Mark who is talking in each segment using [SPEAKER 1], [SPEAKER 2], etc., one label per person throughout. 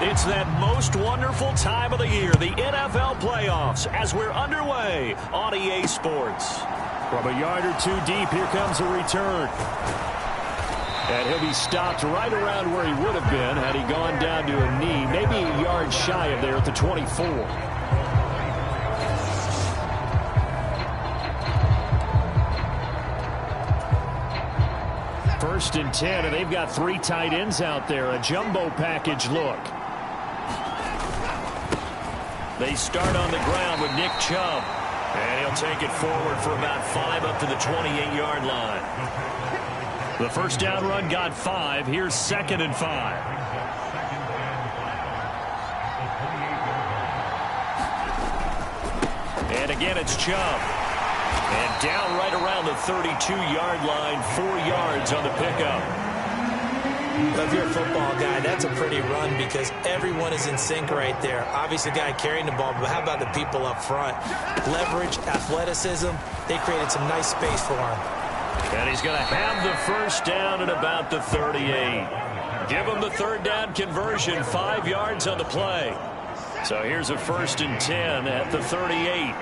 [SPEAKER 1] It's that most wonderful time of the year, the NFL playoffs, as we're underway on EA Sports.
[SPEAKER 2] From a yard or two deep, here comes a return. And he'll be stopped right around where he would have been had he gone down to a knee, maybe a yard shy of there at the 24. First and 10, and they've got 3 tight ends out there. A jumbo package look. They start on the ground with Nick Chubb. And he'll take it forward for about 5 up to the 28-yard line. The first down run got 5. Here's 2nd and 5. And again, it's Chubb. And down right around the 32-yard line, 4 yards on the pickup.
[SPEAKER 3] Well, if you're a football guy, that's a pretty run because everyone is in sync right there. Obviously, the guy carrying the ball, but how about the people up front? Leverage, athleticism, they created some nice space for him.
[SPEAKER 2] And he's going to have the first down at about the 38. Give him the third down conversion, 5 yards on the play. So here's a 1st and 10 at the 38.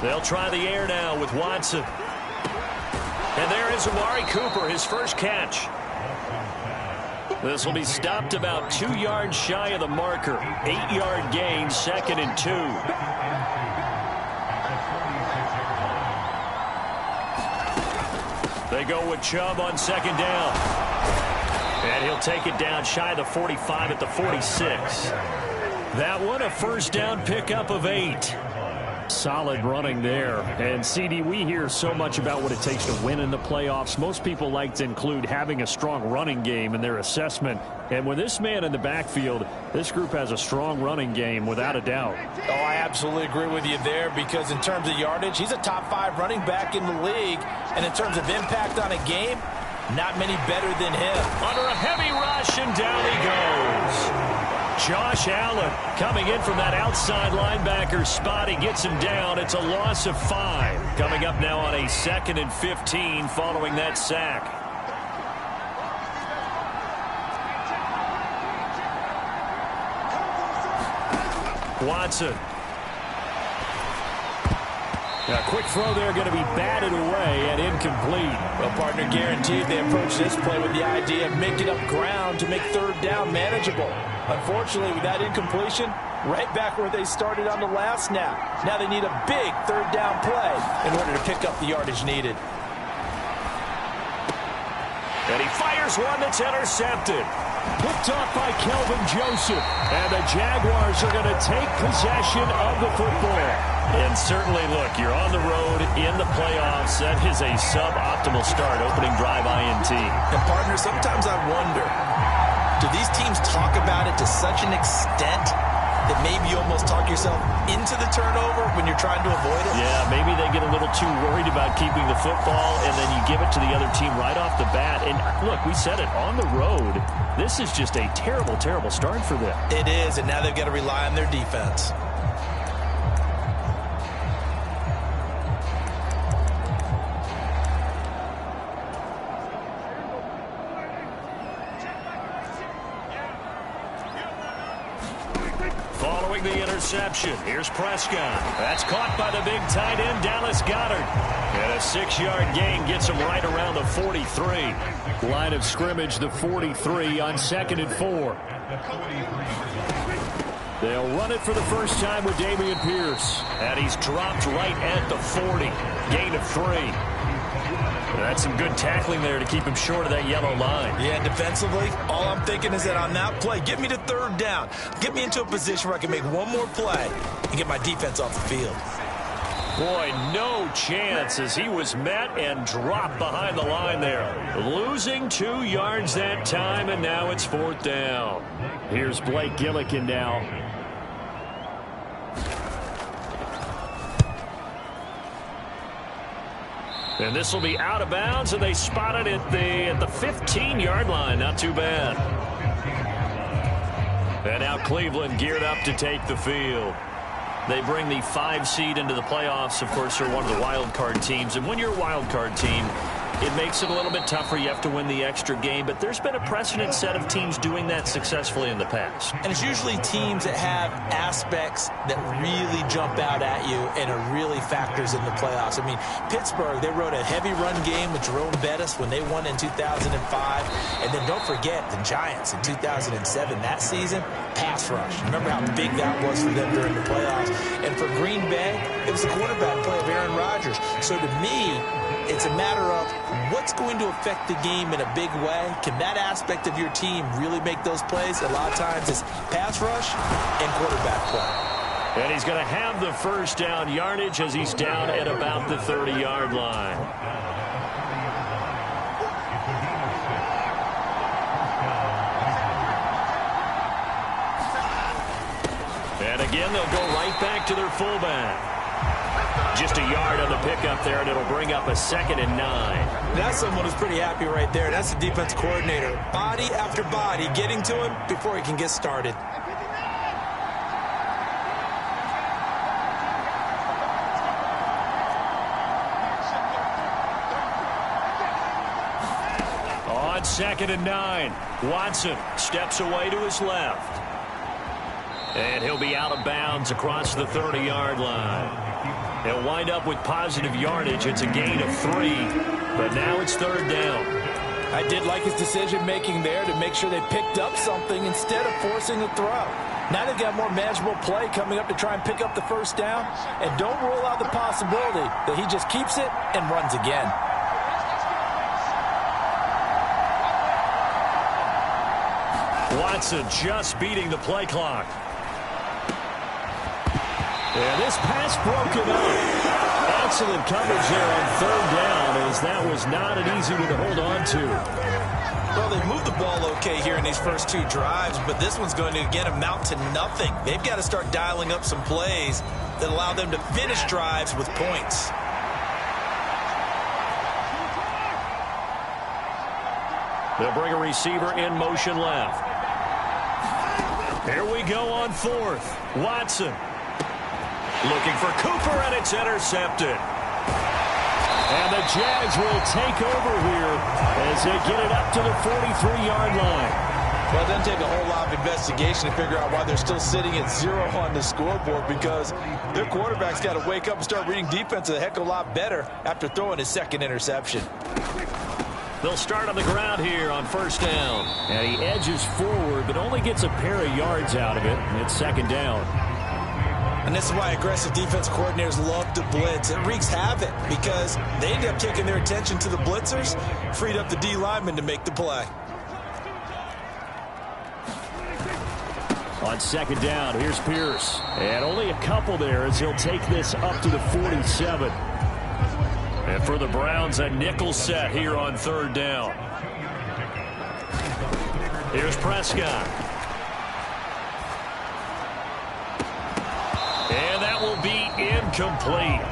[SPEAKER 2] They'll try the air now with Watson. And there is Amari Cooper, his first catch. This will be stopped about 2 yards shy of the marker. 8-yard gain, 2nd and 2. They go with Chubb on 2nd down. And he'll take it down shy of the 45 at the 46. That one a first down pickup of 8. Solid running there. And, CD, we hear so much about what it takes to win in the playoffs. Most people like to include having a strong running game in their assessment. And with this man in the backfield, this group has a strong running game without a doubt.
[SPEAKER 3] Oh, I absolutely agree with you there because in terms of yardage, he's a top 5 running back in the league. And in terms of impact on a game, not many better than him.
[SPEAKER 2] Under a heavy rush, and down he goes. Josh Allen coming in from that outside linebacker spot. He gets him down. It's a loss of 5. Coming up now on a 2nd and 15 following that sack. Watson. A quick throw there going to be batted away and incomplete.
[SPEAKER 3] Well, partner, guaranteed they approach this play with the idea of making up ground to make 3rd down manageable. Unfortunately, with that incompletion, right back where they started on the last snap. Now they need a big 3rd down play in order to pick up the yardage needed.
[SPEAKER 2] And he fires one that's intercepted. Picked off by Kelvin Joseph. And the Jaguars are going to take possession of the football. And certainly, look, you're on the road in the playoffs. That is a suboptimal start, opening drive INT.
[SPEAKER 3] And, partner, sometimes I wonder, do these teams talk about it to such an extent that maybe you almost talk yourself into the turnover when you're trying to avoid it?
[SPEAKER 2] Yeah, maybe they get a little too worried about keeping the football, and then you give it to the other team right off the bat. And, look, we said it, on the road, this is just a terrible, terrible start for them.
[SPEAKER 3] It is, and now they've got to rely on their defense.
[SPEAKER 2] The interception. Here's Prescott. That's caught by the big tight end, Dallas Goedert. And a 6-yard gain gets him right around the 43. Line of scrimmage, the 43 on 2nd and 4. They'll run it for the first time with Dameon Pierce. And he's dropped right at the 40. Gain of 3. That's some good tackling there to keep him short of that yellow line.
[SPEAKER 3] Yeah, defensively, all I'm thinking is that on that play, get me to 3rd down. Get me into a position where I can make one more play and get my defense off the field.
[SPEAKER 2] Boy, no chance as he was met and dropped behind the line there. Losing 2 yards that time, and now it's 4th down. Here's Blake Gillikin now. And this will be out of bounds, and they spot it at the 15-yard line. Not too bad. And now Cleveland geared up to take the field. They bring the 5 seed into the playoffs. Of course, they're one of the wild card teams. And when you're a wild card team, It makes it a little bit tougher. You have to win the extra game, but there's been a precedent set of teams doing that successfully in the past.
[SPEAKER 3] And it's usually teams that have aspects that really jump out at you and are really factors in the playoffs. I mean, Pittsburgh, they rode a heavy run game with Jerome Bettis when they won in 2005. And then don't forget the Giants in 2007. That season, pass rush. Remember how big that was for them during the playoffs. And for Green Bay, it was the quarterback play of Aaron Rodgers. So to me, it's a matter of what's going to affect the game in a big way. Can that aspect of your team really make those plays? A lot of times it's pass rush and quarterback play.
[SPEAKER 2] And he's going to have the first down yardage as he's down at about the 30-yard line. And again, they'll go right back to their fullback. Just a yard on the pickup there, and it'll bring up a 2nd and 9.
[SPEAKER 3] That's someone who's pretty happy right there. That's the defense coordinator. Body after body getting to him before he can get started.
[SPEAKER 2] On 2nd and 9, Watson steps away to his left. And he'll be out of bounds across the 30-yard line. He'll wind up with positive yardage. It's a gain of 3, but now it's 3rd down.
[SPEAKER 3] I did like his decision-making there to make sure they picked up something instead of forcing the throw. Now they've got more manageable play coming up to try and pick up the first down. And don't rule out the possibility that he just keeps it and runs again.
[SPEAKER 2] Watson just beating the play clock. And this pass broken up. Excellent coverage there on 3rd down, as that was not an easy one to hold on to.
[SPEAKER 3] Well, they moved the ball okay here in these first 2 drives, but this one's going to, again, amount to nothing. They've got to start dialing up some plays that allow them to finish drives with points.
[SPEAKER 2] They'll bring a receiver in motion left. Here we go on 4th. Watson. Looking for Cooper, and it's intercepted. And the Jags will take over here as they get it up to the 43-yard line.
[SPEAKER 3] Well, it doesn't take a whole lot of investigation to figure out why they're still sitting at 0 on the scoreboard, because their quarterback's got to wake up and start reading defense a heck of a lot better after throwing his 2nd interception.
[SPEAKER 2] They'll start on the ground here on 1st down. And he edges forward, but only gets a pair of yards out of it. And it's 2nd down.
[SPEAKER 3] And this is why aggressive defense coordinators love to blitz. It wreaks havoc because they end up taking their attention to the blitzers, freed up the D lineman to make the play.
[SPEAKER 2] On 2nd down, here's Pierce. And only a couple there as he'll take this up to the 47. And for the Browns, a nickel set here on 3rd down. Here's Prescott. And that will be incomplete.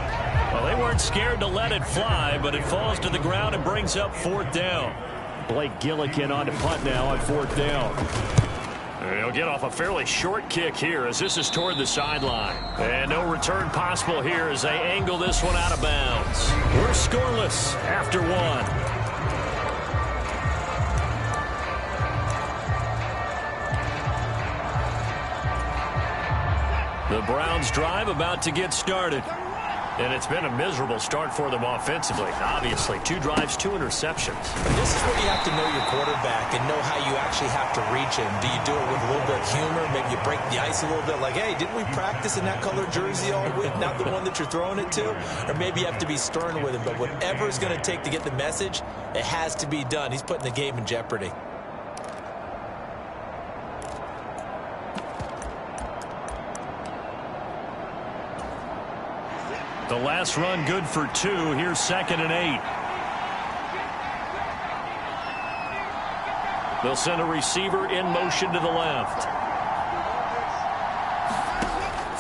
[SPEAKER 2] Well, they weren't scared to let it fly, but it falls to the ground and brings up 4th down. Blake Gillikin on to punt now on 4th down. He'll get off a fairly short kick here as this is toward the sideline. And no return possible here as they angle this one out of bounds. We're scoreless after 1. The Browns drive about to get started. And it's been a miserable start for them offensively. Obviously, 2 drives, 2 interceptions.
[SPEAKER 3] This is where you have to know your quarterback and know how you actually have to reach him. Do you do it with a little bit of humor? Maybe you break the ice a little bit like, hey, didn't we practice in that colored jersey all week? Not the one that you're throwing it to? Or maybe you have to be stern with him. But whatever it's going to take to get the message, it has to be done. He's putting the game in jeopardy.
[SPEAKER 2] The last run good for 2. Here's 2nd and 8. They'll send a receiver in motion to the left.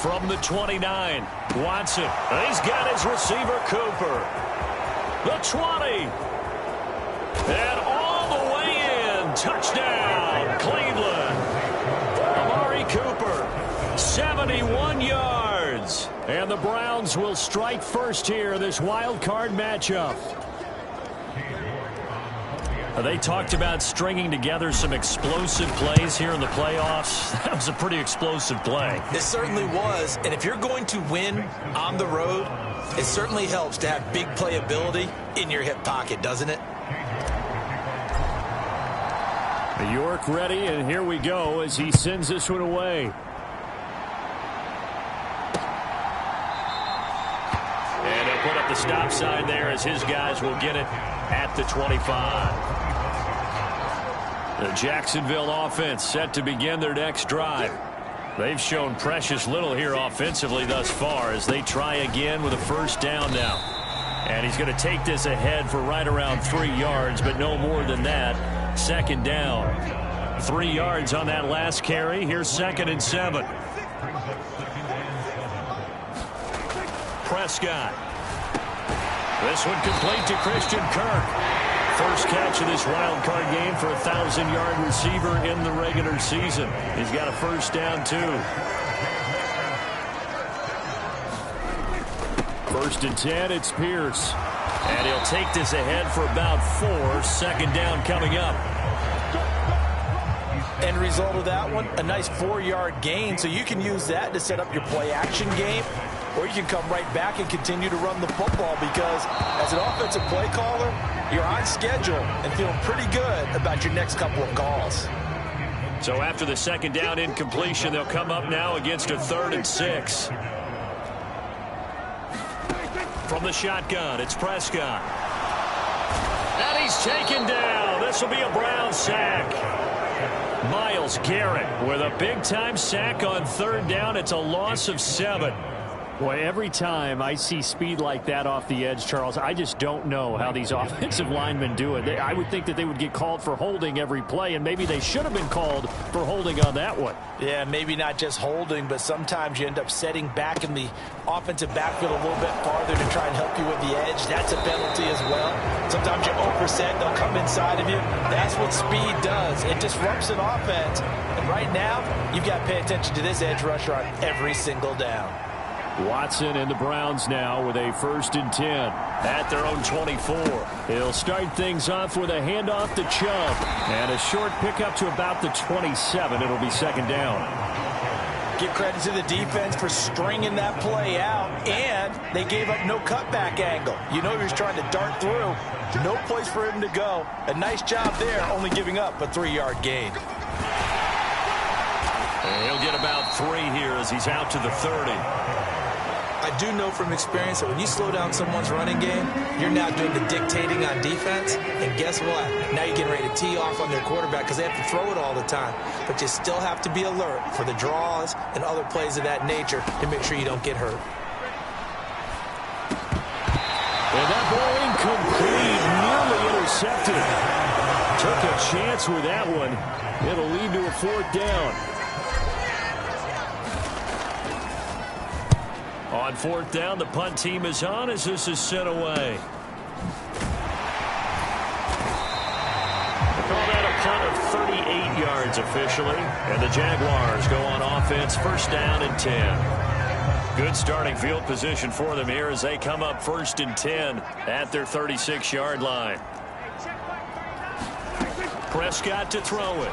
[SPEAKER 2] From the 29, Watson. He's got his receiver, Cooper. The 20. And all the way in. Touchdown, Cleveland. Amari Cooper, 71 yards. And the Browns will strike first here in this wild card matchup. They talked about stringing together some explosive plays here in the playoffs. That was a pretty explosive play.
[SPEAKER 3] It certainly was. And if you're going to win on the road, it certainly helps to have big playability in your hip pocket, doesn't it?
[SPEAKER 2] York ready, and here we go as he sends this one away. And he'll put up the stop sign there as his guys will get it at the 25. The Jacksonville offense set to begin their next drive. They've shown precious little here offensively thus far as they try again with a first down now. And he's going to take this ahead for right around 3 yards, but no more than that. Second down. 3 yards on that last carry. Here's 2nd and 7. Prescott. This one complete to Christian Kirk. First catch of this wild card game for a 1,000-yard receiver in the regular season. He's got a first down, too. 1st and 10, it's Pierce. And he'll take this ahead for about 4. Second down coming up.
[SPEAKER 3] End result of that one, a nice 4-yard gain. So you can use that to set up your play-action game, or you can come right back and continue to run the football because as an offensive play caller, you're on schedule and feeling pretty good about your next couple of calls.
[SPEAKER 2] So after the second down incompletion, they'll come up now against a 3rd and 6. From the shotgun, it's Prescott. And he's taken down. This will be a Brown sack. Myles Garrett with a big-time sack on 3rd down. It's a loss of 7. Boy, every time I see speed like that off the edge, Charles, I just don't know how these offensive linemen do it. I would think that they would get called for holding every play, and maybe they should have been called for holding on that one.
[SPEAKER 3] Yeah, maybe not just holding, but sometimes you end up setting back in the offensive backfield a little bit farther to try and help you with the edge. That's a penalty as well. Sometimes you overset, they'll come inside of you. That's what speed does. It disrupts an offense. And right now, you've got to pay attention to this edge rusher on every single down.
[SPEAKER 2] Watson and the Browns now with a 1st and 10 at their own 24. He'll start things off with a handoff to Chubb and a short pickup to about the 27. It'll be 2nd down.
[SPEAKER 3] Give credit to the defense for stringing that play out, and they gave up no cutback angle. You know he was trying to dart through. No place for him to go. A nice job there, only giving up a 3-yard gain.
[SPEAKER 2] And he'll get about 3 here as he's out to the 30.
[SPEAKER 3] I do know from experience that when you slow down someone's running game, you're now doing the dictating on defense. And guess what? Now you're getting ready to tee off on their quarterback because they have to throw it all the time. But you still have to be alert for the draws and other plays of that nature to make sure you don't get hurt.
[SPEAKER 2] And that ball incomplete, nearly intercepted. Took a chance with that one. It'll lead to a 4th down. On 4th down, the punt team is on as this is sent away. They call that a punt of 38 yards officially. And the Jaguars go on offense, 1st down and 10. Good starting field position for them here as they come up 1st and 10 at their 36-yard line. Prescott to throw it.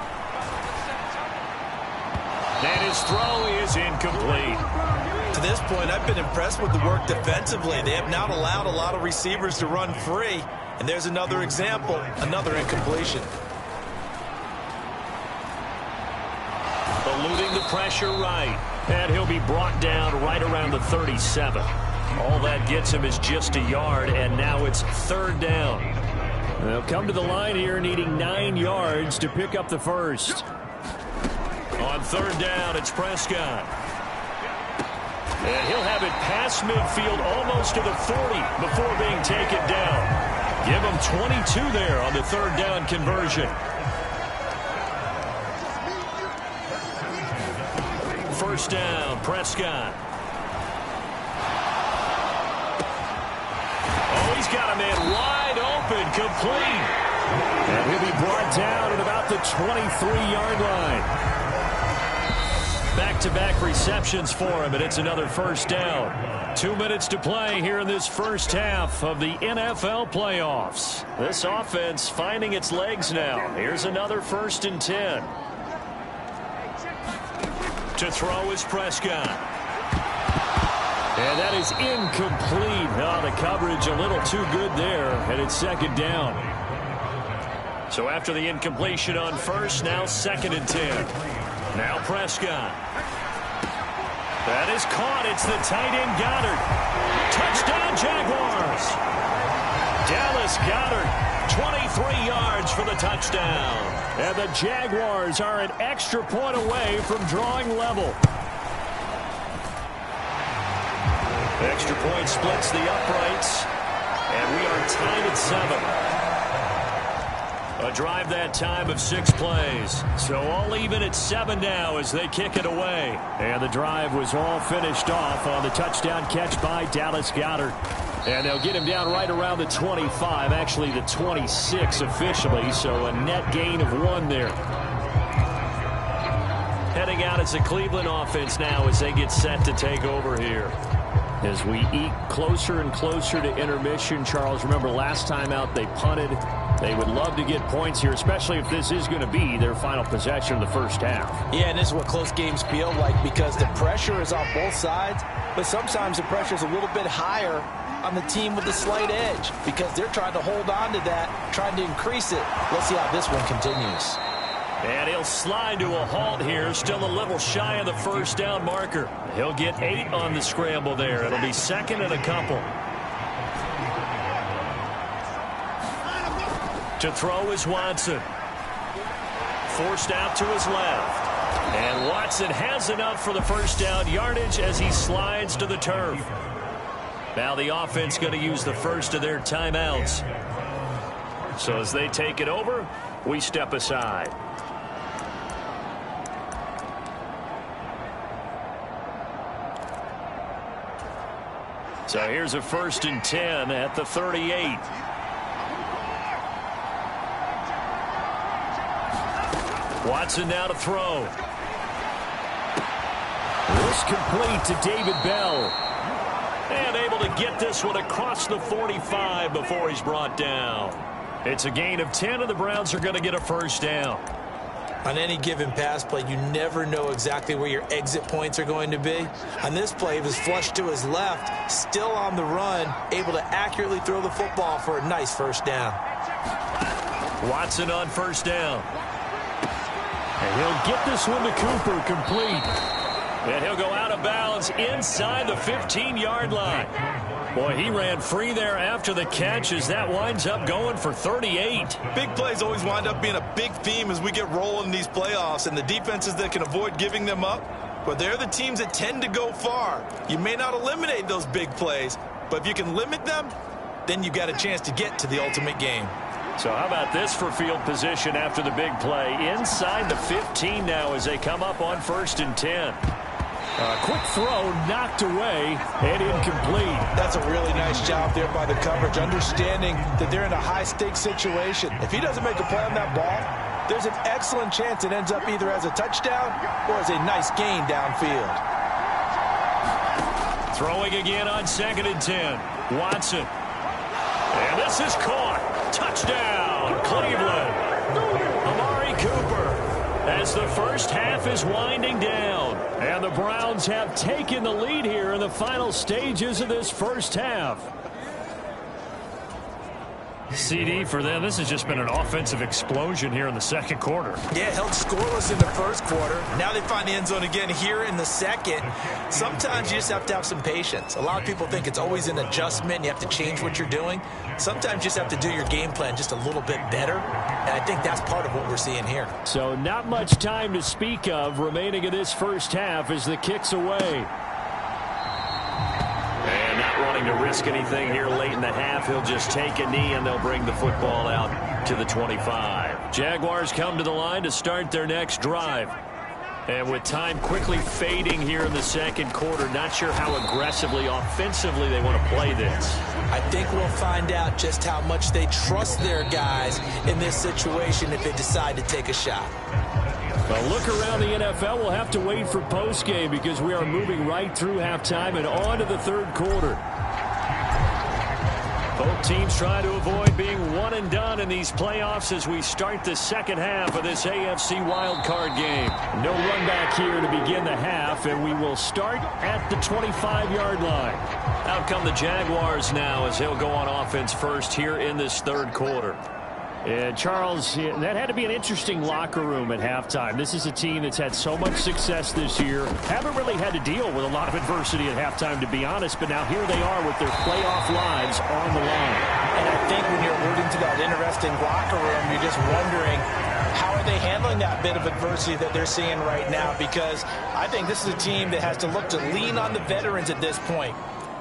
[SPEAKER 2] And his throw is incomplete.
[SPEAKER 3] To this point, I've been impressed with the work defensively. They have not allowed a lot of receivers to run free. And there's another example, another incompletion.
[SPEAKER 2] Eluding the pressure right. And he'll be brought down right around the 37. All that gets him is just a yard, and now it's 3rd down. They'll come to the line here needing 9 yards to pick up the first. On 3rd down, it's Prescott. And he'll have it past midfield almost to the 40 before being taken down. Give him 22 there on the 3rd down conversion. 1st down, Prescott. Oh, he's got a man wide open, complete. And he'll be brought down at about the 23-yard line. Back-to-back receptions for him, and it's another first down. 2 minutes to play here in this first half of the NFL playoffs. This offense finding its legs now. Here's another 1st and 10. To throw is Prescott. And that is incomplete. Oh, the coverage a little too good there, and it's 2nd down. So after the incompletion on 1st, now 2nd and 10. Now Prescott. That is caught. It's the tight end Goddard. Touchdown Jaguars. Dallas Goddard, 23 yards for the touchdown. And the Jaguars are an extra point away from drawing level. Extra point splits the uprights. And we are tied at 7. A drive that time of 6 plays. So all even at 7 now as they kick it away. And the drive was all finished off on the touchdown catch by Dallas Goedert. And they'll get him down right around the 25, actually the 26 officially, so a net gain of 1 there. Heading out as the Cleveland offense now as they get set to take over here. As we eke closer and closer to intermission, Charles, remember last time out they punted. They would love to get points here, especially if this is going to be their final possession of the first half. Yeah, and this is what close games feel like because the pressure is on both sides, but sometimes the pressure is a little bit higher on the team with the slight edge because they're trying to hold on to that, trying to increase it. Let's see how this one continues. And he'll slide to a halt here, still a little shy of the first down marker. He'll get 8 on the scramble there. It'll be 2nd and a couple. To throw is Watson. Forced out to his left. And Watson has enough for the first down yardage as he slides to the turf. Now the offense going to use the first of their timeouts. So as they take it over, we step aside. So here's a 1st and 10 at the 38. Watson now to throw. This complete to David Bell. And able to get this one across the 45 before he's brought down. It's a gain of 10, and the Browns are going to get a first down. On any given pass play, you never know exactly where your exit points are going to be. On this play, it was flushed to his left, still on the run, able to accurately throw the football for a nice first down. Watson on first down. And he'll get this one to Cooper, complete. And he'll go out of bounds inside the 15-yard line. Boy, he ran free there after the catch as that winds up going for 38.
[SPEAKER 4] Big plays always wind up being a big theme as we get rolling in these playoffs, and the defenses that can avoid giving them up, but they're the teams that tend to go far. You may not eliminate those big plays, but if you can limit them, then you've got a chance to get to the ultimate game.
[SPEAKER 2] So how about this for field position after the big play? Inside the 15 now as they come up on 1st and 10. A quick throw knocked away and incomplete.
[SPEAKER 3] That's a really nice job there by the coverage, understanding that they're in a high-stakes situation. If he doesn't make a play on that ball, there's an excellent chance it ends up either as a touchdown or as a nice gain downfield.
[SPEAKER 2] Throwing again on 2nd and 10. Watson. And this is caught. Touchdown, Cleveland. Amari Cooper. As the first half is winding down. And the Browns have taken the lead here in the final stages of this first half. CD for them, this has just been an offensive explosion here in the second quarter.
[SPEAKER 3] Yeah, held scoreless in the first quarter. Now they find the end zone again here in the second. Sometimes you just have to have some patience. A lot of people think it's always an adjustment. You have to change what you're doing. Sometimes you just have to do your game plan just a little bit better. And I think that's part of what we're seeing here.
[SPEAKER 2] So not much time to speak of remaining in this first half as the kick's away. And not wanting to risk anything here late in the half, he'll just take a knee and they'll bring the football out to the 25. Jaguars come to the line to start their next drive. And with time quickly fading here in the second quarter, not sure how aggressively, offensively they want to play this.
[SPEAKER 3] I think we'll find out just how much they trust their guys in this situation if they decide to take a shot.
[SPEAKER 2] A look around the NFL, we'll have to wait for postgame because we are moving right through halftime and on to the third quarter. Both teams trying to avoid being one and done in these playoffs as we start the second half of this AFC wildcard game. No run back here to begin the half, and we will start at the 25-yard line. Out come the Jaguars now as they'll go on offense first here in this third quarter. And Charles, that had to be an interesting locker room at halftime. This is a team that's had so much success this year. Haven't really had to deal with a lot of adversity at halftime, to be honest. But now here they are with their playoff lives on the line.
[SPEAKER 3] And I think when you're alluding to that interesting locker room, you're just wondering, how are they handling that bit of adversity that they're seeing right now? Because I think this is a team that has to look to lean on the veterans at this point.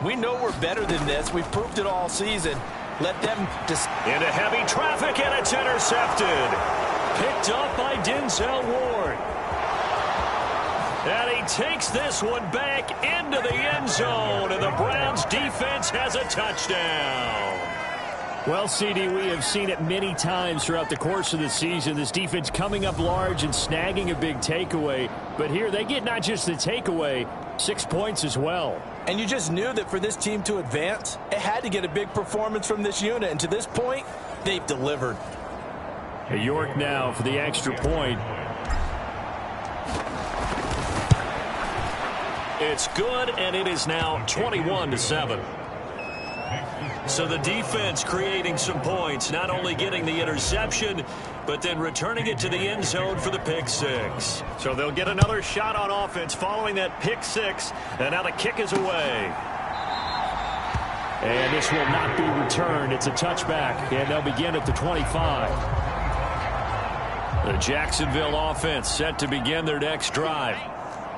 [SPEAKER 3] We know we're better than this. We've proved it all season. Let them just
[SPEAKER 1] into heavy traffic, and it's intercepted. Picked up by Denzel Ward. And he takes this one back into the end zone, and the Browns defense has a touchdown.
[SPEAKER 2] Well, CD, we have seen it many times throughout the course of the season. This defense coming up large and snagging a big takeaway. But here they get not just the takeaway, 6 points as well.
[SPEAKER 3] And you just knew that for this team to advance, it had to get a big performance from this unit. And to this point, they've delivered.
[SPEAKER 2] York now for the extra point.
[SPEAKER 1] It's good, and it is now 21-7. So the defense creating some points, not only getting the interception, but then returning it to the end zone for the pick six. So they'll get another shot on offense following that pick six, and now the kick is away.
[SPEAKER 2] And this will not be returned. It's a touchback, and they'll begin at the 25.
[SPEAKER 1] The Jacksonville offense set to begin their next drive.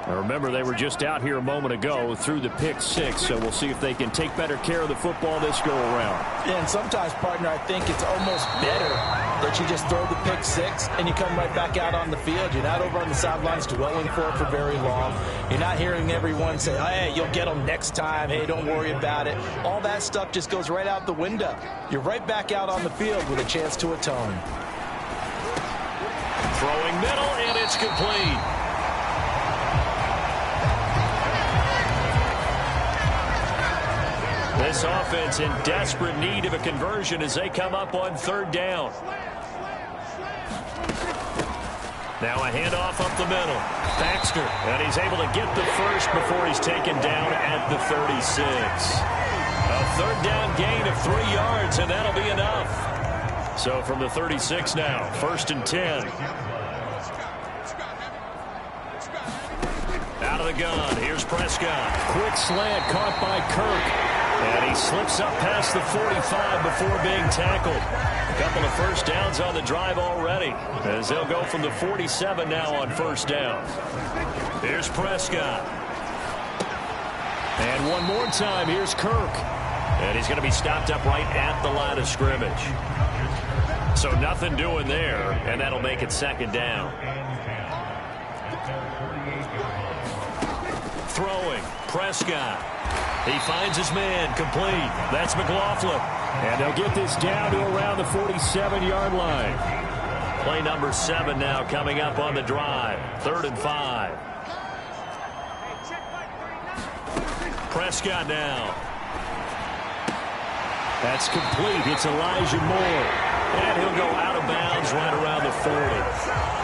[SPEAKER 2] Now remember, they were just out here a moment ago through the pick six, so we'll see if they can take better care of the football this go around.
[SPEAKER 3] Yeah, and sometimes, partner, I think it's almost better that you just throw the pick six and you come right back out on the field. You're not over on the sidelines dwelling for it for very long. You're not hearing everyone say, hey, you'll get them next time. Hey, don't worry about it. All that stuff just goes right out the window. You're right back out on the field with a chance to atone.
[SPEAKER 1] Throwing middle, and it's complete. This offense in desperate need of a conversion as they come up on third down. Now a handoff up the middle. Baxter, and he's able to get the first before he's taken down at the 36. A third down gain of 3 yards, and that'll be enough. So from the 36 now, 1st and 10. Out of the gun, here's Prescott.
[SPEAKER 2] Quick slant caught by Kirk.
[SPEAKER 1] And he slips up past the 45 before being tackled. A couple of first downs on the drive already, as they'll go from the 47 now on first down. Here's Prescott.
[SPEAKER 2] And one more time, here's Kirk.
[SPEAKER 1] And he's going to be stopped up right at the line of scrimmage. So nothing doing there, and that'll make it second down. Throwing, Prescott. He finds his man, complete. That's McLaughlin.
[SPEAKER 2] And they'll get this down to around the 47-yard line.
[SPEAKER 1] Play number 7 now coming up on the drive. 3rd and 5. Prescott now.
[SPEAKER 2] That's complete. It's Elijah Moore.
[SPEAKER 1] And he'll go out of bounds right around the 40.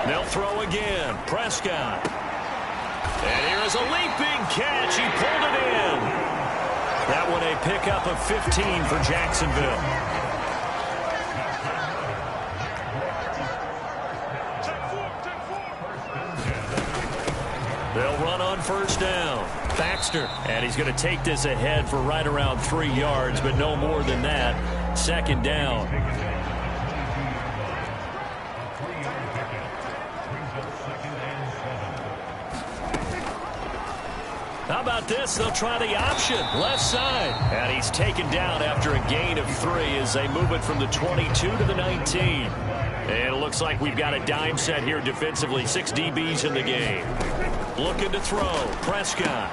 [SPEAKER 1] They'll throw again. Prescott. And here is a leaping catch. He pulled it in. That one a pickup of 15 for Jacksonville. They'll run on first down. Baxter. And he's going to take this ahead for right around 3 yards, but no more than that. 2nd down. How about this? They'll try the option. Left side. And he's taken down after a gain of 3 as they move it from the 22 to the 19. And it looks like we've got a dime set here defensively. 6 DBs in the game. Looking to throw. Prescott.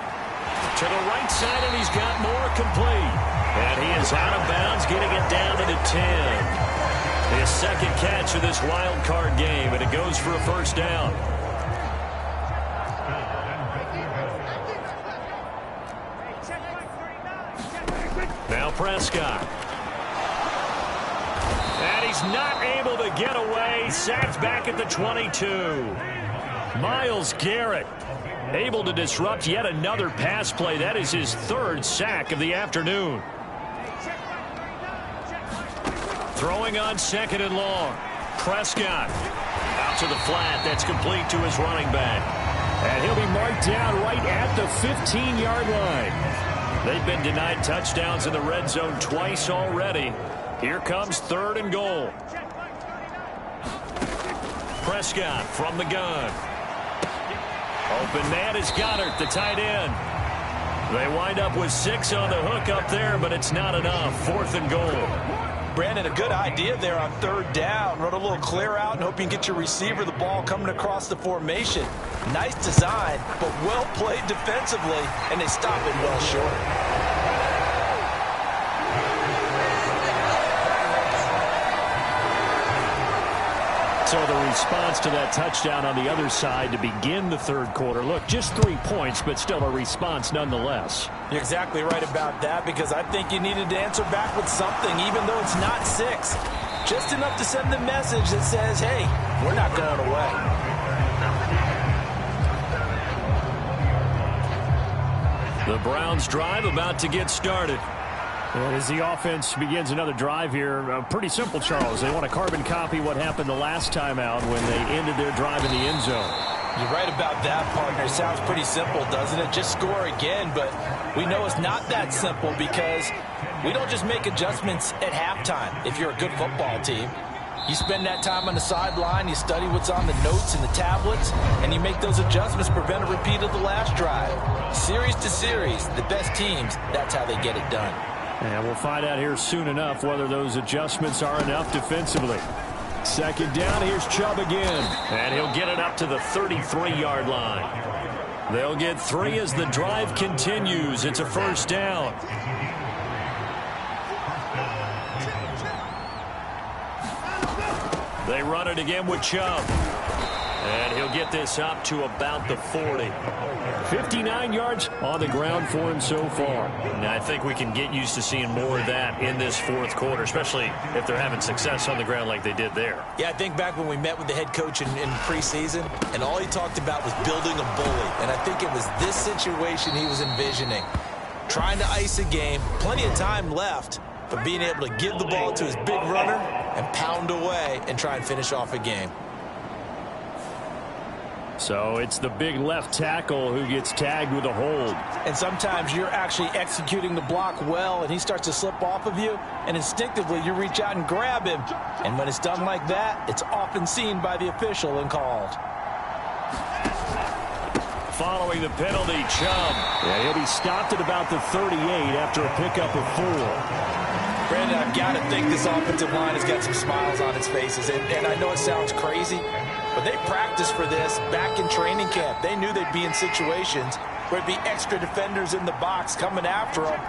[SPEAKER 1] To the right side, and he's got more, complete. And he is out of bounds, getting it down to the 10. His second catch of this wild card game, and it goes for a first down. Now Prescott. And he's not able to get away. Sacked back at the 22. Myles Garrett able to disrupt yet another pass play. That is his third sack of the afternoon. Throwing on second and long. Prescott out to the flat. That's complete to his running back.
[SPEAKER 2] And he'll be marked down right at the 15-yard line.
[SPEAKER 1] They've been denied touchdowns in the red zone twice already. Here comes third and goal. Prescott from the gun. Open man is Goddard, the tight end. They wind up with 6 on the hook up there, but it's not enough. Fourth and goal.
[SPEAKER 3] Brandon, a good idea there on third down. Run a little clear out and hope you can get your receiver the ball coming across the formation. Nice design, but well played defensively, and they stop it well short.
[SPEAKER 2] So the response to that touchdown on the other side to begin the third quarter. Look, just 3 points, but still a response nonetheless.
[SPEAKER 3] You're exactly right about that, because I think you needed to answer back with something, even though it's not 6. Just enough to send the message that says, hey, we're not going away.
[SPEAKER 1] The Browns drive about to get started.
[SPEAKER 2] As the offense begins another drive here, pretty simple, Charles. They want to carbon copy what happened the last time out when they ended their drive in the end zone.
[SPEAKER 3] You're right about that, partner. It sounds pretty simple, doesn't it? Just score again, but we know it's not that simple because we don't just make adjustments at halftime if you're a good football team. You spend that time on the sideline, you study what's on the notes and the tablets, and you make those adjustments, prevent a repeat of the last drive. Series to series, the best teams, that's how they get it done.
[SPEAKER 2] And we'll find out here soon enough whether those adjustments are enough defensively. Second down, here's Chubb again.
[SPEAKER 1] And he'll get it up to the 33-yard line. They'll get 3 as the drive continues. It's a first down. They run it again with Chubb. And he'll get this up to about the 40.
[SPEAKER 2] 59 yards on the ground for him so far.
[SPEAKER 1] Now, I think we can get used to seeing more of that in this fourth quarter, especially if they're having success on the ground like they did there.
[SPEAKER 3] Yeah, I think back when we met with the head coach in preseason, and all he talked about was building a bully. And I think it was this situation he was envisioning. Trying to ice a game, plenty of time left, but being able to give the ball to his big runner and pound away and try and finish off a game.
[SPEAKER 2] So it's the big left tackle who gets tagged with a hold.
[SPEAKER 3] And sometimes you're actually executing the block well, and he starts to slip off of you, and instinctively you reach out and grab him. And when it's done like that, it's often seen by the official and called.
[SPEAKER 1] Following the penalty, Chubb.
[SPEAKER 2] Yeah, he'll be stopped at about the 38 after a pickup of 4.
[SPEAKER 3] Brandon, I've got to think this offensive line has got some smiles on its faces. And I know it sounds crazy, but they practiced for this back in training camp. They knew they'd be in situations where it'd be extra defenders in the box coming after them,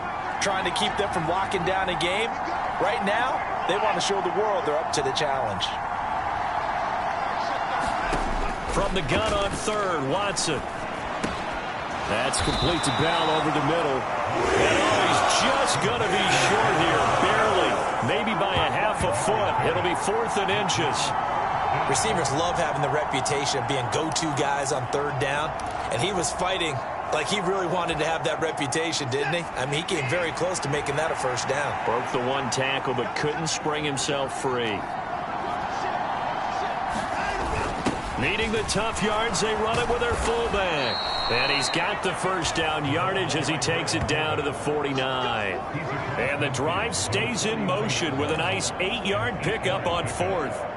[SPEAKER 3] trying to keep them from locking down a game. Right now, they want to show the world they're up to the challenge.
[SPEAKER 1] From the gun on third, Watson.
[SPEAKER 2] That's complete to Bell over the middle.
[SPEAKER 1] And he's just going to be short here, barely, maybe by a half a foot. It'll be 4th and inches.
[SPEAKER 3] Receivers love having the reputation of being go-to guys on third down, and he was fighting like he really wanted to have that reputation, didn't he? I mean, he came very close to making that a first down.
[SPEAKER 1] Broke the one tackle, but couldn't spring himself free. Needing the tough yards, they run it with their fullback. And he's got the first down yardage as he takes it down to the 49. And the drive stays in motion with a nice 8-yard pickup on 4th.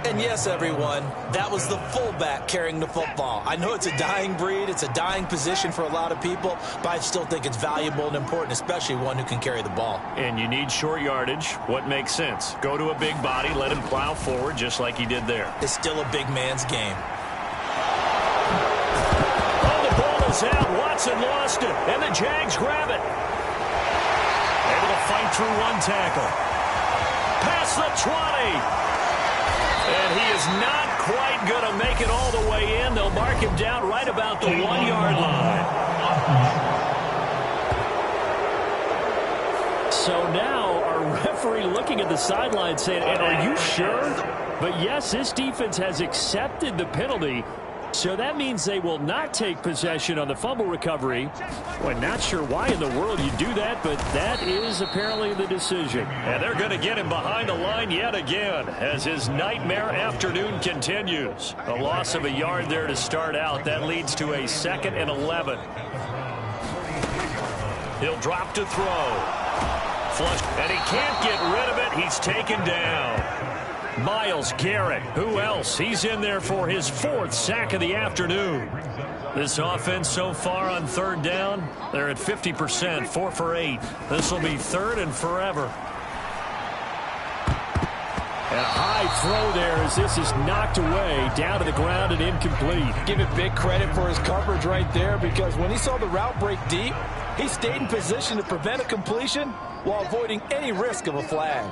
[SPEAKER 3] And yes, everyone, that was the fullback carrying the football. I know it's a dying breed, it's a dying position for a lot of people, but I still think it's valuable and important, especially one who can carry the ball.
[SPEAKER 1] And you need short yardage. What makes sense? Go to a big body, let him plow forward just like he did there.
[SPEAKER 3] It's still a big man's game.
[SPEAKER 1] Oh, the ball is out. Watson lost it, and the Jags grab it. Able to fight through one tackle. Past the 20. And he is not quite going to make it all the way in. They'll mark him down right about the 1-yard line. So now our referee looking at the sideline saying, are you sure? But yes, this defense has accepted the penalty. So that means they will not take possession on the fumble recovery. Well, not sure why in the world you do that, but that is apparently the decision. And they're going to get him behind the line yet again as his nightmare afternoon continues. A loss of a yard there to start out. That leads to a 2nd and 11. He'll drop to throw. Flush, and he can't get rid of it. He's taken down. Myles Garrett, who else? He's in there for his 4th sack of the afternoon. This offense so far on 3rd down, they're at 50%, 4 for 8. This will be 3rd and forever. And a high throw there as this is knocked away, down to the ground and incomplete.
[SPEAKER 3] Give it big credit for his coverage right there, because when he saw the route break deep, he stayed in position to prevent a completion while avoiding any risk of a flag.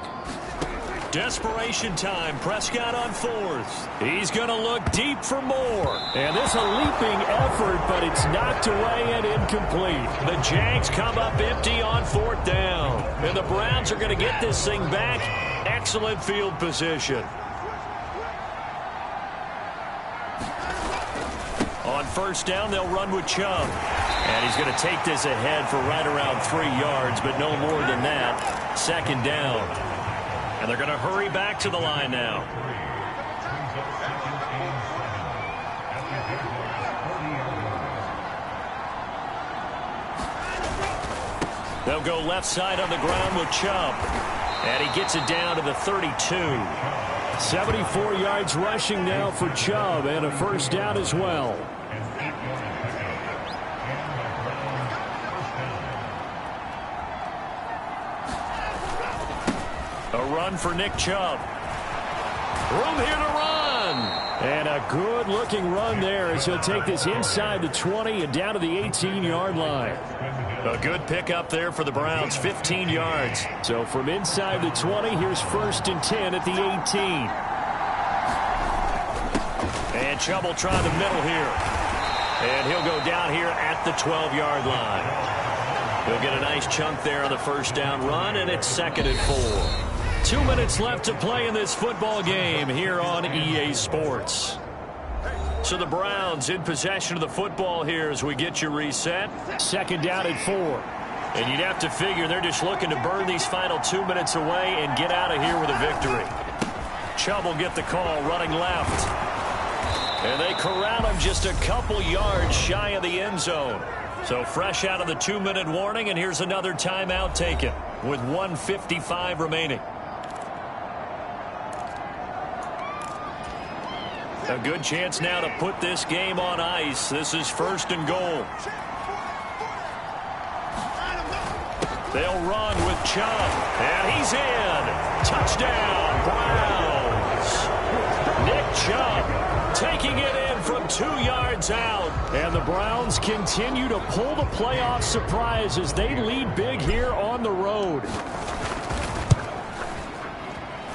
[SPEAKER 1] Desperation time. Prescott on 4th. He's going to look deep for more. And this a leaping effort, but it's knocked away and incomplete. The Jags come up empty on 4th down. And the Browns are going to get this thing back. Excellent field position. On 1st down, they'll run with Chubb. And he's going to take this ahead for right around 3 yards, but no more than that. 2nd down. And they're going to hurry back to the line now. They'll go left side on the ground with Chubb. And he gets it down to the 32.
[SPEAKER 2] 74 yards rushing now for Chubb, and a 1st down as well.
[SPEAKER 1] A run for Nick Chubb. Room here to run.
[SPEAKER 2] And a good-looking run there as he'll take this inside the 20 and down to the 18-yard line.
[SPEAKER 1] A good pickup there for the Browns, 15 yards.
[SPEAKER 2] So from inside the 20, here's 1st and 10 at the 18.
[SPEAKER 1] And Chubb will try the middle here. And he'll go down here at the 12-yard line. He'll get a nice chunk there on the 1st down run, and it's 2nd and 4. 2 minutes left to play in this football game here on EA Sports. So the Browns in possession of the football here as we get you reset.
[SPEAKER 2] 2nd down and 4.
[SPEAKER 1] And you'd have to figure they're just looking to burn these final 2 minutes away and get out of here with a victory. Chubb will get the call running left. And they corral him just a couple yards shy of the end zone. So fresh out of the 2-minute warning, and here's another timeout taken with 1:55 remaining. A good chance now to put this game on ice. This is 1st and goal. They'll run with Chubb. And he's in. Touchdown, Browns. Nick Chubb taking it in from 2 yards out.
[SPEAKER 2] And the Browns continue to pull the playoff surprise as they lead big here on the road.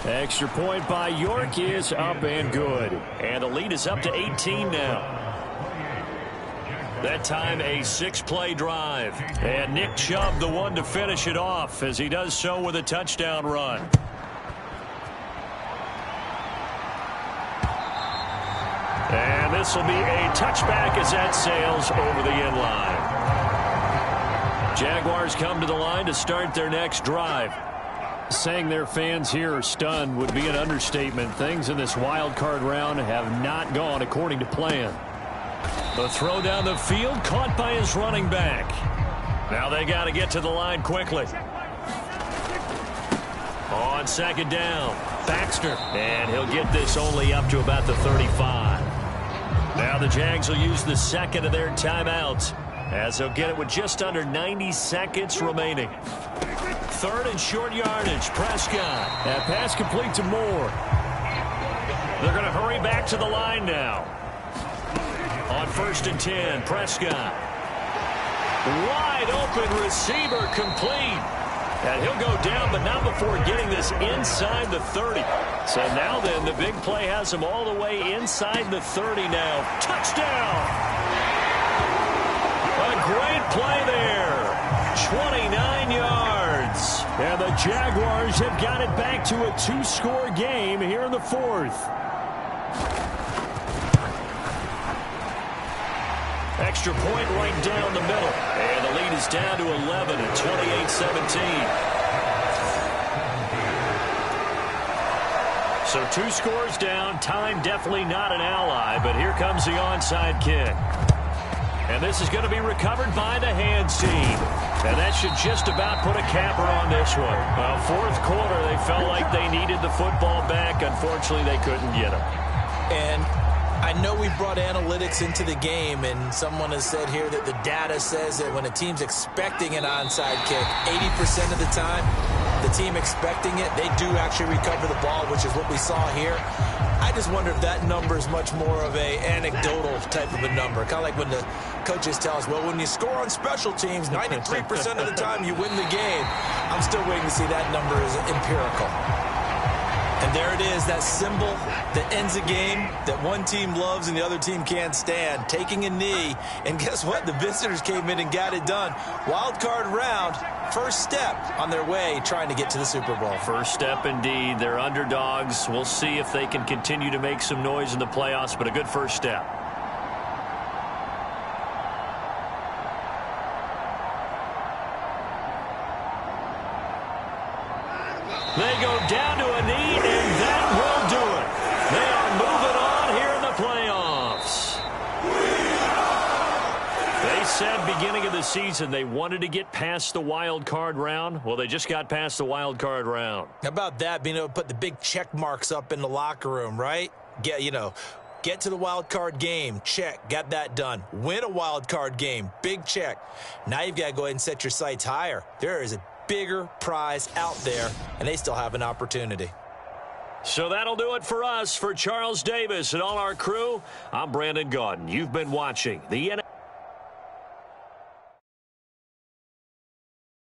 [SPEAKER 2] Extra point by York is up and good.
[SPEAKER 1] And the lead is up to 18 now. That time a 6-play drive. And Nick Chubb the one to finish it off as he does so with a touchdown run. And this will be a touchback as that sails over the end line. Jaguars come to the line to start their next drive.
[SPEAKER 2] Saying their fans here are stunned would be an understatement. Things in this wild card round have not gone according to plan.
[SPEAKER 1] The throw down the field caught by his running back. Now they got to get to the line quickly. On 2nd down, Baxter. And he'll get this only up to about the 35. Now the Jags will use the 2nd of their timeouts as they'll get it with just under 90 seconds remaining. 3rd and short yardage. Prescott.
[SPEAKER 2] That pass complete to Moore.
[SPEAKER 1] They're going to hurry back to the line now. On 1st and 10, Prescott. Wide open receiver complete. And he'll go down, but not before getting this inside the 30. So now then, the big play has him all the way inside the 30 now. Touchdown! A great play there. 29 yards.
[SPEAKER 2] And the Jaguars have got it back to a 2-score game here in the 4th.
[SPEAKER 1] Extra point right down the middle. And the lead is down to 11 at 28-17. So 2 scores down. Time definitely not an ally, but here comes the onside kick. And this is going to be recovered by the hands team. And that should just about put a capper on this one. Well, 4th quarter, they felt like they needed the football back. Unfortunately, they couldn't get it.
[SPEAKER 3] And I know we brought analytics into the game, and someone has said here that the data says that when a team's expecting an onside kick, 80% of the time, the team expecting it, they do actually recover the ball, which is what we saw here. I just wonder if that number is much more of a anecdotal type of a number. Kind of like when the coaches tell us, well, when you score on special teams, 93% of the time you win the game. I'm still waiting to see that number is empirical. And there it is, that symbol that ends a game that one team loves and the other team can't stand, taking a knee. And guess what? The visitors came in and got it done. Wild card round, first step on their way trying to get to the Super Bowl.
[SPEAKER 1] First step indeed. They're underdogs. We'll see if they can continue to make some noise in the playoffs, but a good first step. They go down to a knee, and that will do it. They are moving on here in the playoffs. They said beginning of the season they wanted to get past the wild card round. Well, they just got past the wild card round.
[SPEAKER 3] How about that, being able to put the big check marks up in the locker room, right? Get to the wild card game, check, got that done. Win a wild card game, big check. Now you've got to go ahead and set your sights higher. There is a bigger prize out there, and they still have an opportunity.
[SPEAKER 1] So that'll do it for us. For Charles Davis and all our crew, I'm Brandon Gaudin. You've been watching the NFL.